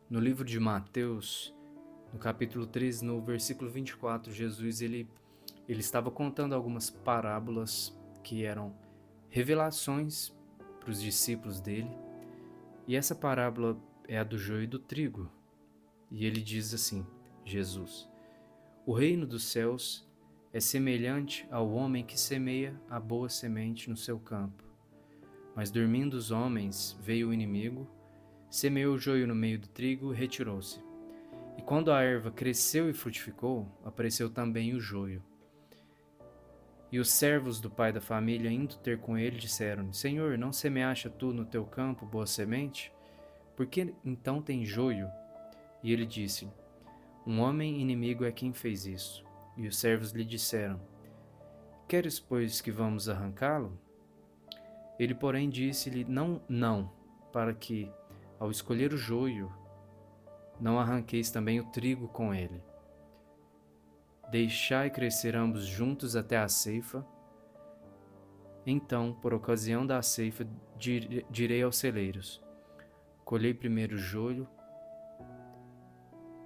No livro de Mateus, no capítulo 13, no versículo 24, Jesus ele estava contando algumas parábolas que eram revelações para os discípulos dele. E essa parábola é a do joio e do trigo. E ele diz assim, Jesus: O reino dos céus é semelhante ao homem que semeia a boa semente no seu campo. Mas dormindo os homens, veio o inimigo, semeou o joio no meio do trigo e retirou-se. E quando a erva cresceu e frutificou, apareceu também o joio. E os servos do pai da família, indo ter com ele, disseram-lhe: Senhor, não semeaste tu no teu campo boa semente? Por que então tem joio? E ele disse: Um homem inimigo é quem fez isso. E os servos lhe disseram: Queres, pois, que vamos arrancá-lo? Ele, porém, disse-lhe: Não, para que, ao escolher o joio, não arranqueis também o trigo com ele. Deixai crescer ambos juntos até a ceifa. Então, por ocasião da ceifa, direi aos celeiros: Colhei primeiro o joio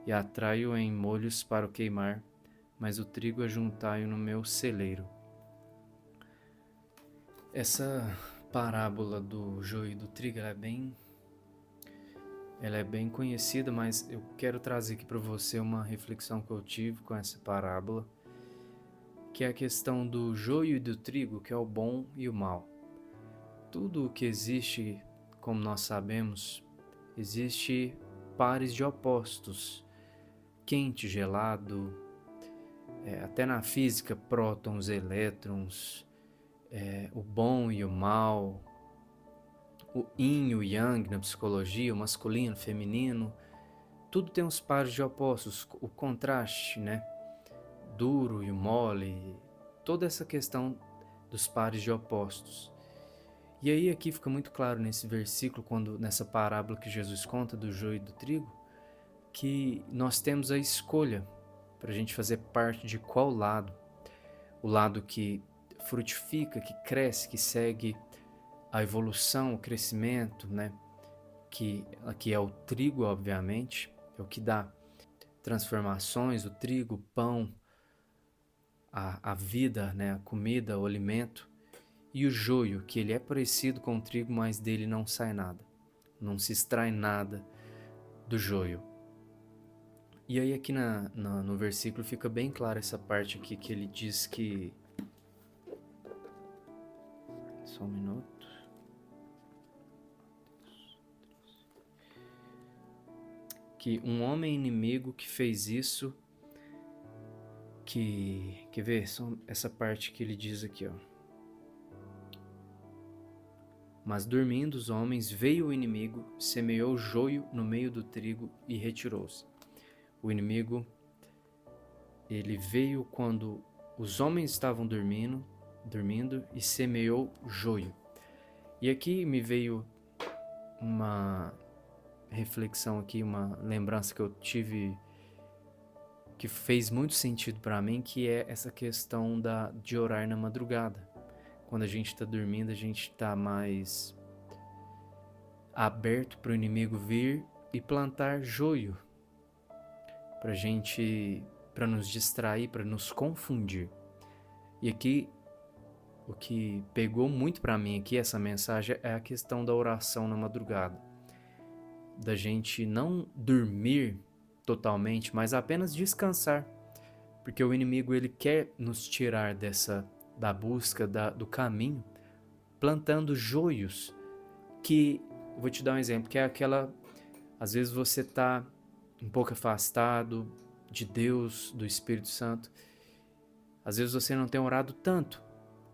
e atraio-o em molhos para o queimar, mas o trigo ajuntai-o no meu celeiro. Essa parábola do joio e do trigo, ela é bem conhecida, mas eu quero trazer aqui para você uma reflexão que eu tive com essa parábola, que é a questão do joio e do trigo, que é o bom e o mal. Tudo o que existe, como nós sabemos, existe pares de opostos, quente, gelado, até na física, prótons, elétrons, o bom e o mal, o yin e o yang na psicologia, o masculino, o feminino, tudo tem uns pares de opostos, o contraste, né? Duro e o mole, toda essa questão dos pares de opostos. E aí aqui fica muito claro nesse versículo, nessa parábola que Jesus conta do joio e do trigo, que nós temos a escolha para a gente fazer parte de qual lado. O lado que frutifica, que cresce, que segue a evolução, o crescimento, né? Que aqui é o trigo, obviamente, é o que dá transformações, o trigo, o pão, a vida, né? A comida, o alimento. E o joio, que ele é parecido com o trigo, mas dele não sai nada. Não se extrai nada do joio. E aí aqui no versículo fica bem clara essa parte aqui que ele diz que... Só um minuto. Que um homem inimigo que fez isso, quer ver? Só essa parte que ele diz aqui, ó. Mas dormindo os homens, veio o inimigo, semeou joio no meio do trigo e retirou-se. O inimigo, ele veio quando os homens estavam dormindo e semeou joio. E aqui me veio uma reflexão aqui, uma lembrança que eu tive que fez muito sentido para mim, que é essa questão de orar na madrugada. Quando a gente está dormindo, a gente está mais aberto para o inimigo vir e plantar joio para nos distrair, para nos confundir. E aqui, o que pegou muito para mim aqui, essa mensagem, é a questão da oração na madrugada. Da gente não dormir totalmente, mas apenas descansar. Porque o inimigo, ele quer nos tirar da busca, do caminho, plantando joios que, vou te dar um exemplo, que é aquela, às vezes você está um pouco afastado de Deus, do Espírito Santo, às vezes você não tem orado tanto,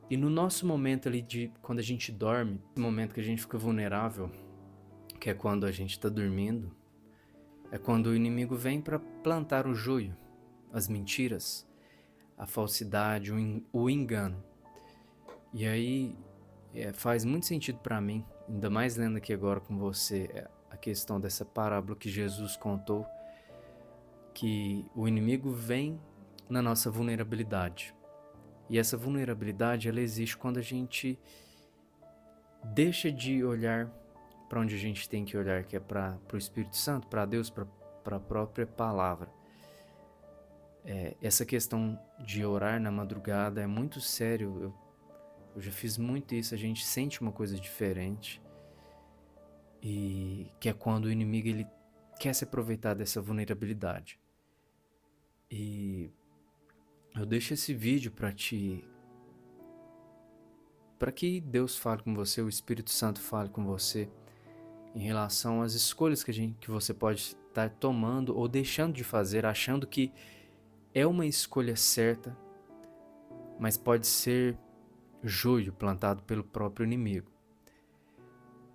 e no nosso momento ali quando a gente dorme, no momento que a gente fica vulnerável, que é quando a gente está dormindo, é quando o inimigo vem para plantar o joio, as mentiras, a falsidade, o engano. E aí faz muito sentido para mim, ainda mais lendo aqui agora com você a questão dessa parábola que Jesus contou, que o inimigo vem na nossa vulnerabilidade. E essa vulnerabilidade, ela existe quando a gente deixa de olhar para onde a gente tem que olhar, que é para o Espírito Santo, para Deus, para a própria palavra. Essa questão de orar na madrugada é muito sério. Eu já fiz muito isso, a gente sente uma coisa diferente, e que é quando o inimigo ele quer se aproveitar dessa vulnerabilidade. E eu deixo esse vídeo para que Deus fale com você, o Espírito Santo fale com você em relação às escolhas que você pode estar tomando ou deixando de fazer, achando que é uma escolha certa, mas pode ser joio plantado pelo próprio inimigo.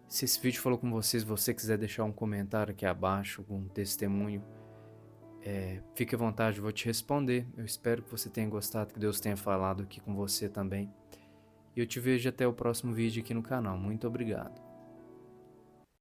Se esse vídeo falou com vocês, se você quiser deixar um comentário aqui abaixo, algum testemunho, fique à vontade, eu vou te responder. Eu espero que você tenha gostado, que Deus tenha falado aqui com você também. E eu te vejo até o próximo vídeo aqui no canal. Muito obrigado.